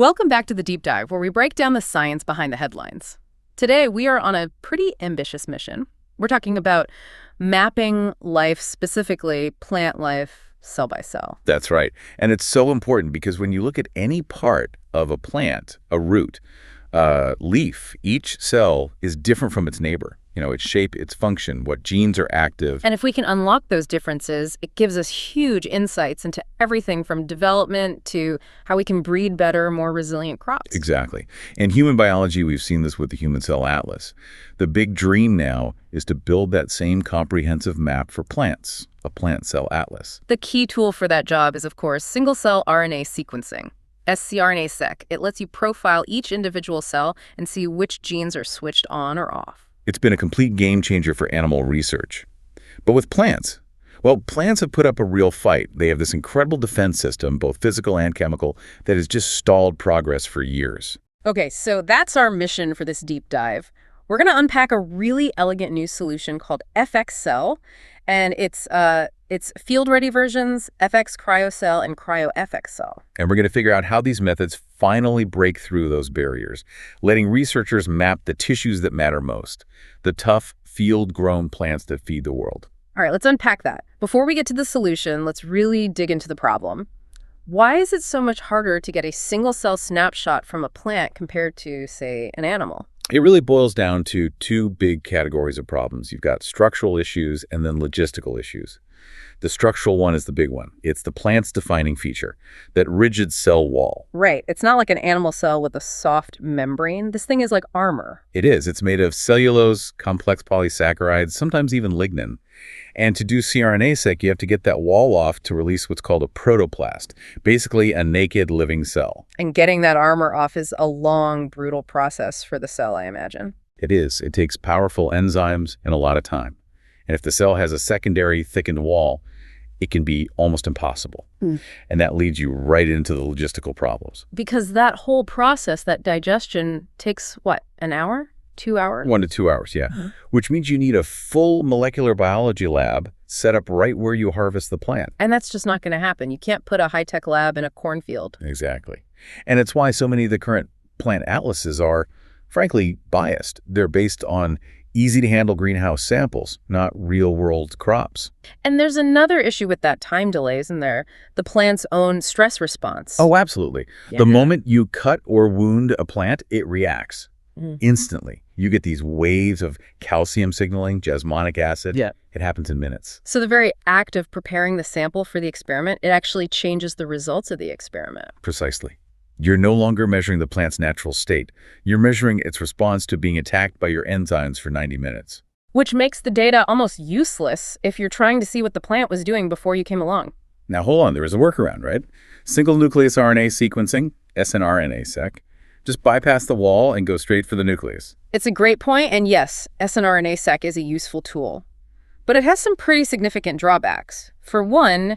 Welcome back to the Deep Dive, where we break down the science behind the headlines. Today, we are on a pretty ambitious mission. We're talking about mapping life, specifically plant life, cell by cell. That's right. And it's so important because when you look at any part of a plant, a root, leaf, each cell is different from its neighbor. You know, its shape, its function, what genes are active. And if we can unlock those differences, it gives us huge insights into everything from development to how we can breed better, more resilient crops. Exactly. In human biology, we've seen this with the Human Cell Atlas. The big dream now is to build that same comprehensive map for plants, a plant cell atlas. The key tool for that job is, of course, single-cell RNA sequencing. ScRNA-seq. It lets you profile each individual cell and see which genes are switched on or off. It's been a complete game changer for animal research. But with plants, well, plants have put up a real fight. They have this incredible defense system, both physical and chemical, that has just stalled progress for years. Okay, so that's our mission for this deep dive. We're going to unpack a really elegant new solution called FXCell, and it's field-ready versions, FX CryoCell and CryoFXCell. And we're going to figure out how these methods finally break through those barriers, letting researchers map the tissues that matter most, the tough, field-grown plants that feed the world. All right, let's unpack that. Before we get to the solution, let's really dig into the problem. Why is it so much harder to get a single-cell snapshot from a plant compared to, say, an animal? It really boils down to two big categories of problems. You've got structural issues and then logistical issues. The structural one is the big one. It's the plant's defining feature, that rigid cell wall. Right. It's not like an animal cell with a soft membrane. This thing is like armor. It is. It's made of cellulose, complex polysaccharides, sometimes even lignin. And to do ScRNA-seq, you have to get that wall off to release what's called a protoplast, basically a naked living cell. And getting that armor off is a long, brutal process for the cell, I imagine. It is. It takes powerful enzymes and a lot of time. And if the cell has a secondary thickened wall, it can be almost impossible. And that leads you right into the logistical problems. Because that whole process, that digestion, takes, what, an hour? 2 hours? 1 to 2 hours, yeah. Which means you need a full molecular biology lab set up right where you harvest the plant. And that's just not going to happen. You can't put a high-tech lab in a cornfield. Exactly. And it's why so many of the current plant atlases are, frankly, biased. They're based on easy-to-handle greenhouse samples, not real-world crops. And there's another issue with that time delay, isn't there? The plant's own stress response. Oh, absolutely. Yeah. The moment you cut or wound a plant, it reacts instantly. You get these waves of calcium signaling, jasmonic acid. Yeah. It happens in minutes. So the very act of preparing the sample for the experiment, it actually changes the results of the experiment. Precisely. You're no longer measuring the plant's natural state. You're measuring its response to being attacked by your enzymes for 90 minutes. Which makes the data almost useless if you're trying to see what the plant was doing before you came along. Now, hold on. There is a workaround, right? Single nucleus RNA sequencing, SNRNA-seq. Just bypass the wall and go straight for the nucleus. It's a great point, and yes, SNRNA-seq is a useful tool. But it has some pretty significant drawbacks. For one,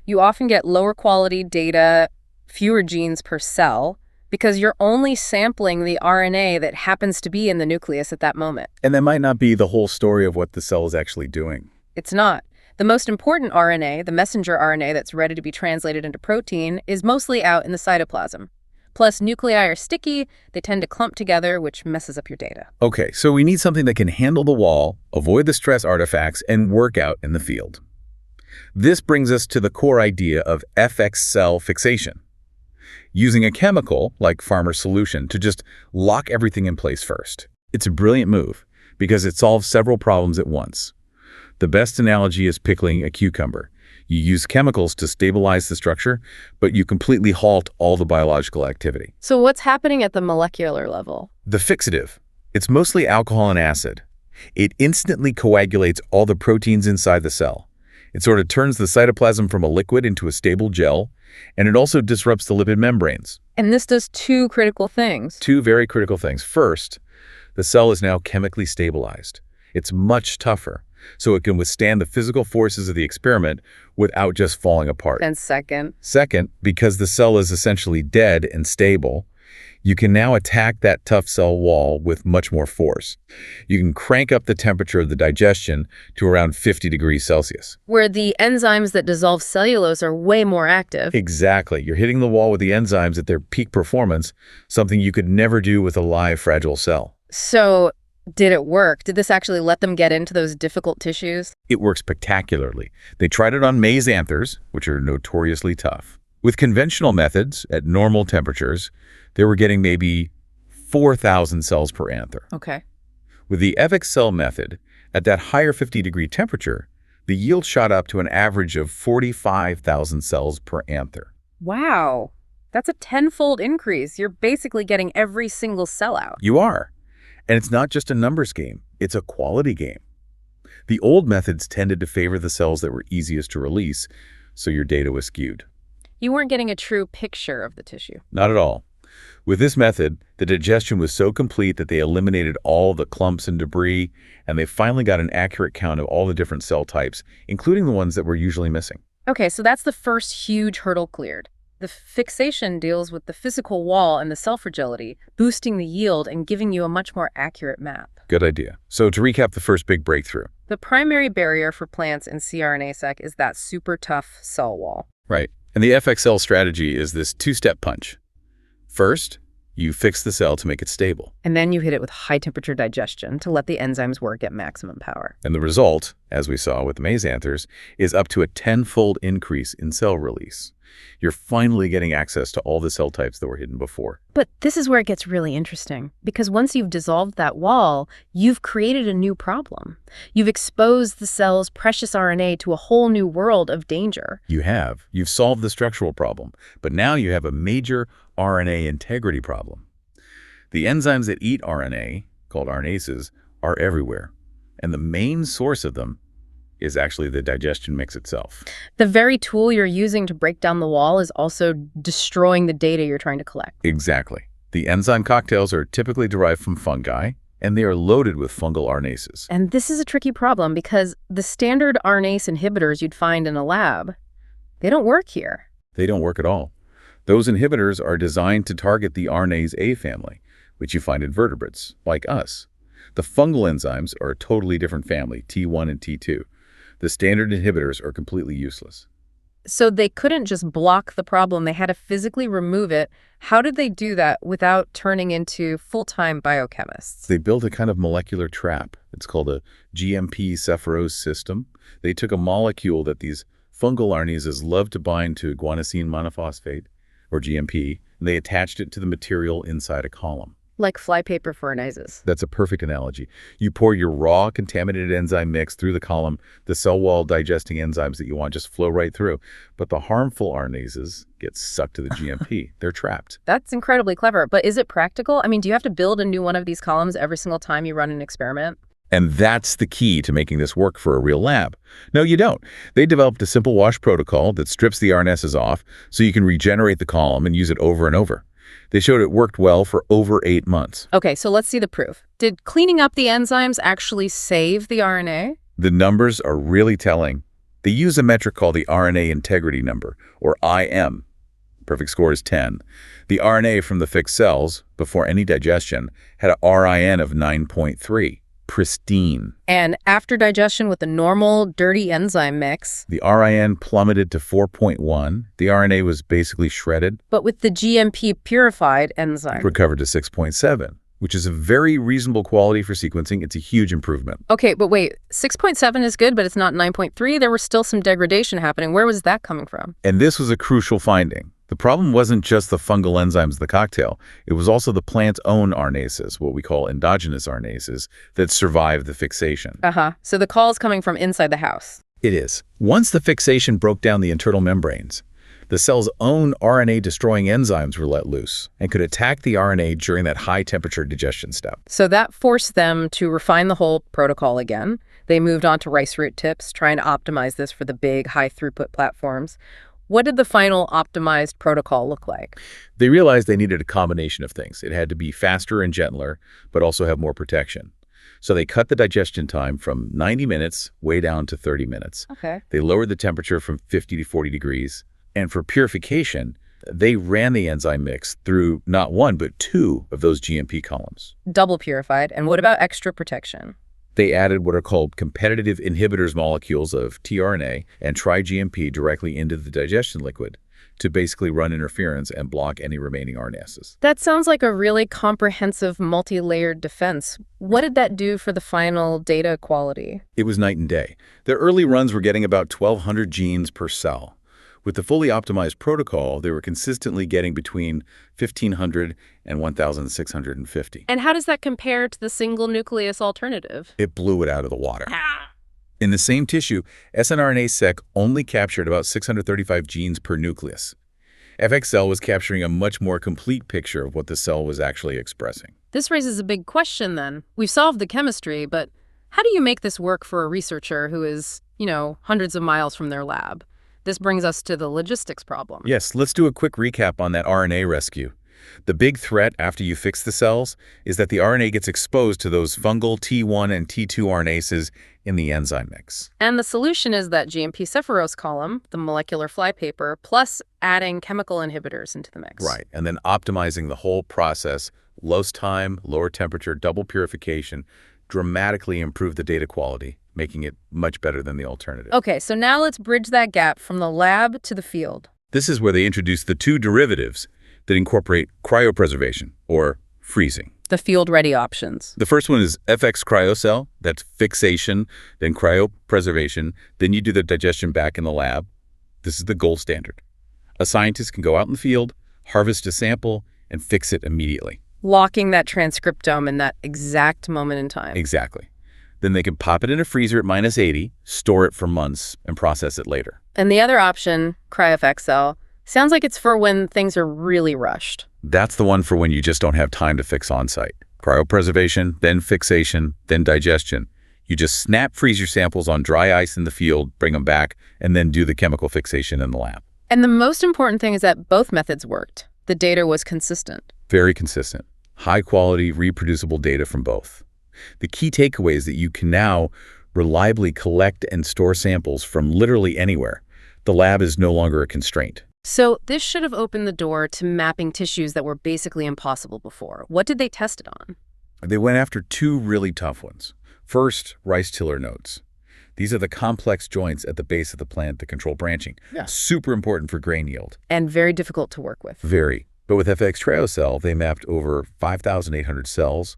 you often get lower quality data, fewer genes per cell, because you're only sampling the RNA that happens to be in the nucleus at that moment. And that might not be the whole story of what the cell is actually doing. It's not. The most important RNA, the messenger RNA that's ready to be translated into protein, is mostly out in the cytoplasm. Plus, nuclei are sticky, they tend to clump together, which messes up your data. Okay, so we need something that can handle the wall, avoid the stress artifacts, and work out in the field. This brings us to the core idea of FX cell fixation. Using a chemical, like Farmer Solution, to just lock everything in place first. It's a brilliant move, because it solves several problems at once. The best analogy is pickling a cucumber. You use chemicals to stabilize the structure, but you completely halt all the biological activity. So what's happening at the molecular level? The fixative. It's mostly alcohol and acid. It instantly coagulates all the proteins inside the cell. It sort of turns the cytoplasm from a liquid into a stable gel, and it also disrupts the lipid membranes. And this does two critical things. Two very critical things. First, the cell is now chemically stabilized. It's much tougher, so it can withstand the physical forces of the experiment without just falling apart. And second? Second, because the cell is essentially dead and stable, You can now attack that tough cell wall with much more force. You can crank up the temperature of the digestion to around 50 degrees Celsius. Where the enzymes that dissolve cellulose are way more active. Exactly. You're hitting the wall with the enzymes at their peak performance, something you could never do with a live, fragile cell. So, did it work? Did this actually let them get into those difficult tissues? It works spectacularly. They tried it on maize anthers, which are notoriously tough. With conventional methods, at normal temperatures, they were getting maybe 4,000 cells per anther. Okay. With the FXL method, at that higher 50-degree temperature, the yield shot up to an average of 45,000 cells per anther. Wow. That's a tenfold increase. You're basically getting every single cell out. You are. And it's not just a numbers game, it's a quality game. The old methods tended to favor the cells that were easiest to release, so your data was skewed. You weren't getting a true picture of the tissue. Not at all. With this method, the digestion was so complete that they eliminated all the clumps and debris, and they finally got an accurate count of all the different cell types, including the ones that were usually missing. Okay, so that's the first huge hurdle cleared. The fixation deals with the physical wall and the cell fragility, boosting the yield and giving you a much more accurate map. Good idea. So to recap the first big breakthrough. The primary barrier for plants in ScRNA-seq is that super tough cell wall. Right. And the FXL strategy is this two-step punch. First, you fix the cell to make it stable. And then you hit it with high-temperature digestion to let the enzymes work at maximum power. And the result, as we saw with the maize anthers, is up to a tenfold increase in cell release. You're finally getting access to all the cell types that were hidden before. But this is where it gets really interesting, because once you've dissolved that wall, you've created a new problem. You've exposed the cell's precious RNA to a whole new world of danger. You have. You've solved the structural problem, but now you have a major RNA integrity problem. The enzymes that eat RNA, called RNases, are everywhere, and the main source of them is actually the digestion mix itself. The very tool you're using to break down the wall is also destroying the data you're trying to collect. Exactly. The enzyme cocktails are typically derived from fungi, and they are loaded with fungal RNases. And this is a tricky problem because the standard RNase inhibitors you'd find in a lab, they don't work here. They don't work at all. Those inhibitors are designed to target the RNase A family, which you find in vertebrates, like us. The fungal enzymes are a totally different family, T1 and T2. The standard inhibitors are completely useless. So they couldn't just block the problem, they had to physically remove it. How did they do that without turning into full-time biochemists? They built a kind of molecular trap. It's called a GMP cephalose system. They took a molecule that these fungal RNases love to bind to guanosine monophosphate, or GMP, and they attached it to the material inside a column. Like flypaper for RNases. That's a perfect analogy. You pour your raw contaminated enzyme mix through the column, the cell wall digesting enzymes that you want just flow right through. But the harmful RNases get sucked to the GMP. They're trapped. That's incredibly clever. But is it practical? I mean, do you have to build a new one of these columns every single time you run an experiment? And that's the key to making this work for a real lab. No, you don't. They developed a simple wash protocol that strips the RNases off so you can regenerate the column and use it over and over. They showed it worked well for over 8 months. Okay, so let's see the proof. Did cleaning up the enzymes actually save the RNA? The numbers are really telling. They use a metric called the RNA integrity number, or IM. Perfect score is 10. The RNA from the fixed cells, before any digestion, had a RIN of 9.3. Pristine. And after digestion with the normal dirty enzyme mix, the RIN plummeted to 4.1. The RNA was basically shredded. But with the GMP purified enzyme, recovered to 6.7, which is a very reasonable quality for sequencing. It's a huge improvement. Okay, but wait, 6.7 is good, but it's not 9.3. There was still some degradation happening. Where was that coming from? And this was a crucial finding. The problem wasn't just the fungal enzymes of the cocktail. It was also the plant's own RNases, what we call endogenous RNases, that survived the fixation. So the call is coming from inside the house. It is. Once the fixation broke down the internal membranes, the cell's own RNA-destroying enzymes were let loose and could attack the RNA during that high-temperature digestion step. So that forced them to refine the whole protocol again. They moved on to rice root tips, trying to optimize this for the big, high-throughput platforms. What did the final optimized protocol look like? They realized they needed a combination of things. It had to be faster and gentler, but also have more protection. So they cut the digestion time from 90 minutes way down to 30 minutes. Okay. They lowered the temperature from 50 to 40 degrees. And for purification, They ran the enzyme mix through not one, but two of those GMP columns. Double purified. And what about extra protection? They added what are called competitive inhibitors molecules of tRNA and tri-GMP directly into the digestion liquid to basically run interference and block any remaining RNases. That sounds like a really comprehensive, multi-layered defense. What did that do for the final data quality? It was night and day. Their early runs were getting about 1,200 genes per cell. With the fully optimized protocol, they were consistently getting between 1,500 and 1,650. And how does that compare to the single nucleus alternative? It blew it out of the water. In the same tissue, ScRNA-seq only captured about 635 genes per nucleus. FXL was capturing a much more complete picture of what the cell was actually expressing. This raises a big question then. We've solved the chemistry, but how do you make this work for a researcher who is, hundreds of miles from their lab? This brings us to the logistics problem. Yes, let's do a quick recap on that RNA rescue. The big threat after you fix the cells is that the RNA gets exposed to those fungal T1 and T2 RNases in the enzyme mix. And the solution is that GMP cephorose column, the molecular flypaper, plus adding chemical inhibitors into the mix. Right, and then optimizing the whole process, lowest time, lower temperature, double purification, dramatically improve the data quality, making it much better than the alternative. Okay, so now let's bridge that gap from the lab to the field. This is where they introduce the two derivatives that incorporate cryopreservation, or freezing. The field-ready options. The first one is FX cryocell, that's fixation, then cryopreservation, then you do the digestion back in the lab. This is the gold standard. A scientist can go out in the field, harvest a sample, and fix it immediately. Locking that transcriptome in that exact moment in time. Exactly. Then they can pop it in a freezer at -80, store it for months, and process it later. And the other option, CryoFXL, sounds like it's for when things are really rushed. That's the one for when you just don't have time to fix on-site. Cryopreservation, then fixation, then digestion. You just snap freeze your samples on dry ice in the field, bring them back, and then do the chemical fixation in the lab. And the most important thing is that both methods worked. The data was consistent. Very consistent. High-quality, reproducible data from both. The key takeaway is that you can now reliably collect and store samples from literally anywhere. The lab is no longer a constraint. So this should have opened the door to mapping tissues that were basically impossible before. What did they test it on? They went after two really tough ones. First, rice tiller nodes. These are the complex joints at the base of the plant that control branching. Yeah. Super important for grain yield. And very difficult to work with. Very. But with FX Cryocell, they mapped over 5,800 cells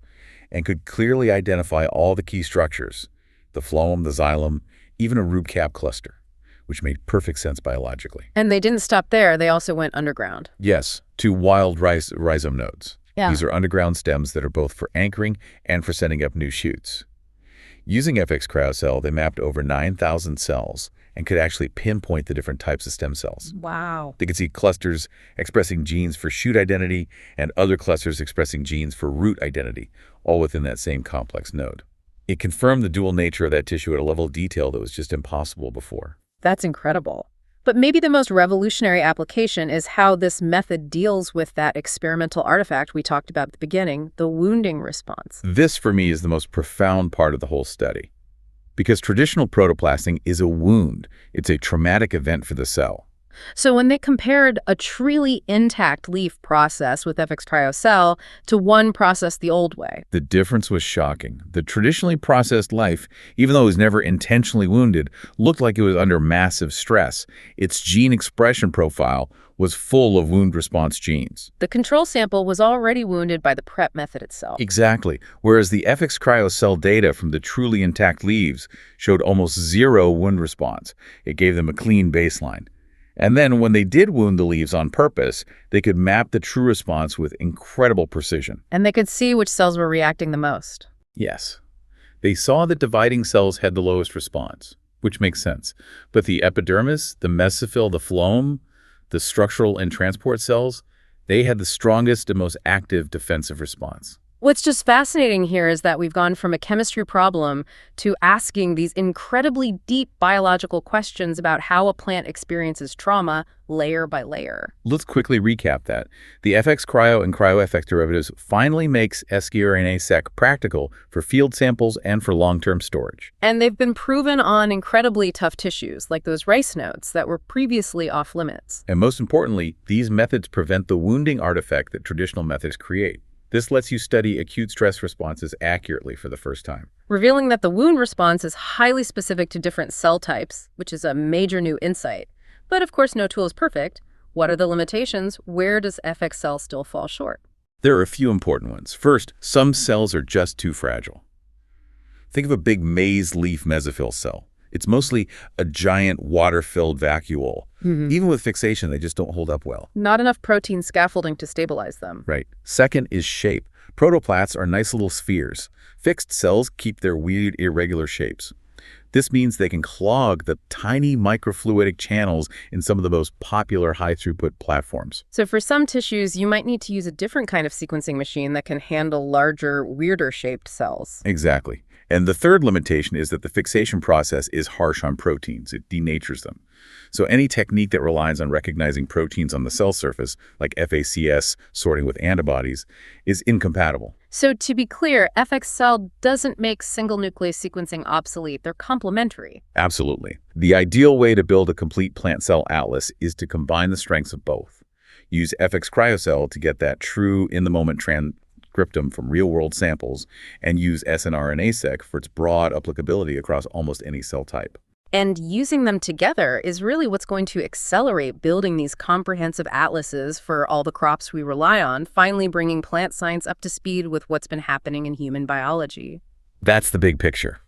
and could clearly identify all the key structures, the phloem, the xylem, even a root cap cluster, which made perfect sense biologically. And they didn't stop there. They also went underground. Yes, to wild rhizome nodes. Yeah. These are underground stems that are both for anchoring and for setting up new shoots. Using FX Cryocell, they mapped over 9,000 cells and could actually pinpoint the different types of stem cells. Wow. They could see clusters expressing genes for shoot identity and other clusters expressing genes for root identity, all within that same complex node. It confirmed the dual nature of that tissue at a level of detail that was just impossible before. That's incredible. But maybe the most revolutionary application is how this method deals with that experimental artifact we talked about at the beginning, the wounding response. This, for me, is the most profound part of the whole study. Because traditional protoplasting is a wound. It's a traumatic event for the cell. So when they compared a truly intact leaf process with FX Cryocell to one processed the old way, The difference was shocking. The traditionally processed life, even though it was never intentionally wounded, looked like it was under massive stress. Its gene expression profile was full of wound response genes. the control sample was already wounded by the prep method itself. Exactly. Whereas the FX Cryocell data from the truly intact leaves showed almost zero wound response. It gave them a clean baseline. And then when they did wound the leaves on purpose, they could map the true response with incredible precision. And they could see which cells were reacting the most. Yes. They saw that dividing cells had the lowest response, which makes sense. But the epidermis, the mesophyll, the phloem, the structural and transport cells, they had the strongest and most active defensive response. What's just fascinating here is that we've gone from a chemistry problem to asking these incredibly deep biological questions about how a plant experiences trauma layer by layer. Let's quickly recap that. The FX cryo and cryo-FX derivatives finally makes ScRNA sec practical for field samples and for long-term storage. And they've been proven on incredibly tough tissues, like those rice nodes that were previously off limits. And most importantly, these methods prevent the wounding artifact that traditional methods create. This lets you study acute stress responses accurately for the first time. Revealing that the wound response is highly specific to different cell types, which is a major new insight. But of course, no tool is perfect. What are the limitations? Where does FXL still fall short? There are a few important ones. First, some cells are just too fragile. Think of a big maize leaf mesophyll cell. It's mostly a giant water-filled vacuole. Even with fixation, they just don't hold up well. Not enough protein scaffolding to stabilize them. Right. Second is shape. Protoplasts are nice little spheres. Fixed cells keep their weird, irregular shapes. This means they can clog the tiny microfluidic channels in some of the most popular high-throughput platforms. So for some tissues, you might need to use a different kind of sequencing machine that can handle larger, weirder-shaped cells. Exactly. And the third limitation is that the fixation process is harsh on proteins. It denatures them. So any technique that relies on recognizing proteins on the cell surface, like FACS sorting with antibodies, is incompatible. So to be clear, FXL doesn't make single nuclease sequencing obsolete. They're complementary. Absolutely. The ideal way to build a complete plant cell atlas is to combine the strengths of both. Use FX cryocell to get that true in-the-moment transcriptome from real-world samples, and use ScRNA-seq for its broad applicability across almost any cell type. And using them together is really what's going to accelerate building these comprehensive atlases for all the crops we rely on, finally bringing plant science up to speed with what's been happening in human biology. That's the big picture.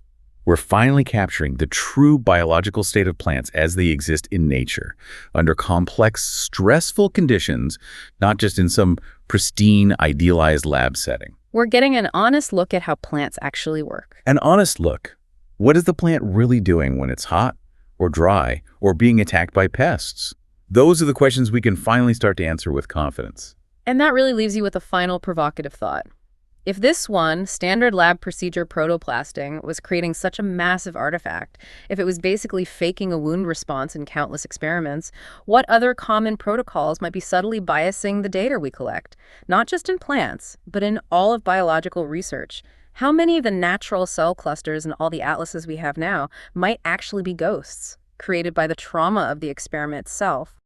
We're finally capturing the true biological state of plants as they exist in nature, under complex, stressful conditions, not just in some pristine, idealized lab setting. We're getting an honest look at how plants actually work. An honest look. What is the plant really doing when it's hot, or dry, or being attacked by pests? Those are the questions we can finally start to answer with confidence. And that really leaves you with a final provocative thought. If this one, standard lab procedure protoplasting, was creating such a massive artifact, if it was basically faking a wound response in countless experiments, what other common protocols might be subtly biasing the data we collect? Not just in plants, but in all of biological research. How many of the natural cell clusters and all the atlases we have now might actually be ghosts, created by the trauma of the experiment itself?